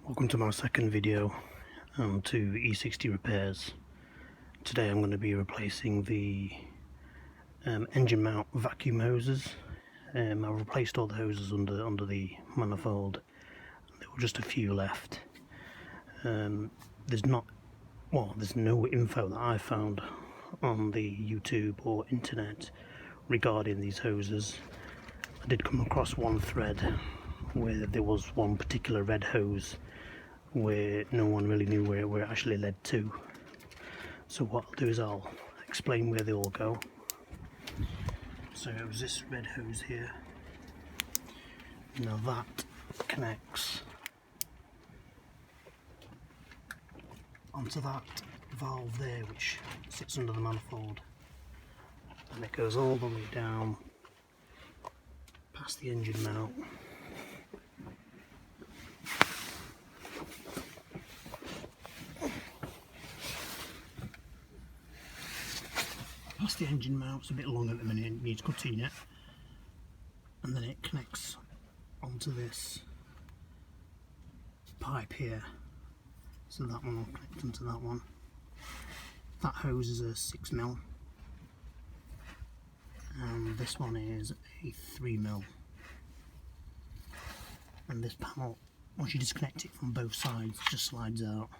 Welcome to my second video to E60 repairs. Today I'm going to be replacing the engine mount vacuum hoses. I've replaced all the hoses under the manifold. There were just a few left. There's no info that I found on the YouTube or internet regarding these hoses. I did come across one thread where there was one particular red hose where no one really knew where it actually led to. So what I'll do is I'll explain where they all go. So it was this red hose here. Now that connects onto that valve there which sits under the manifold, and it goes all the way down past the engine mount. Past the engine mount, it's a bit long at the minute, it needs cutting it, and then it connects onto this pipe here, so that one will connect onto that one. That hose is a 6mm and this one is a 3mm, and this panel, once you disconnect it from both sides, it just slides out.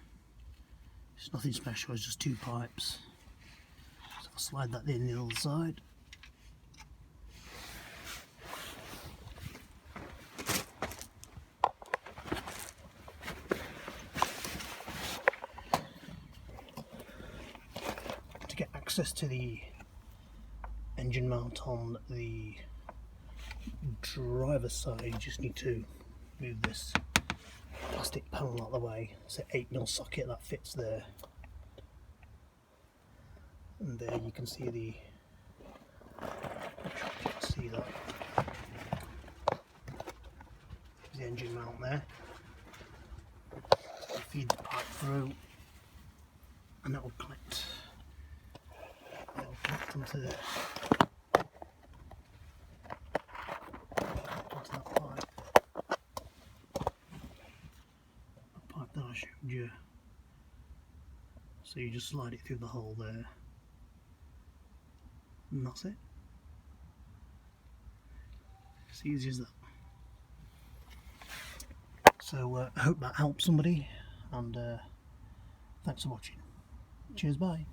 It's nothing special, it's just two pipes. So I'll slide that in the other side. To get access to the engine mount on the driver's side, you just need to move this plastic panel out of the way. It's an 8mm socket that fits there. And there you can see that. There's the engine mount there. So you feed the pipe through and it will connect. Onto that pipe. The pipe that I showed you. So you just slide it through the hole there. And that's it. It's easy as that. So I hope that helps somebody, and thanks for watching. Cheers, bye.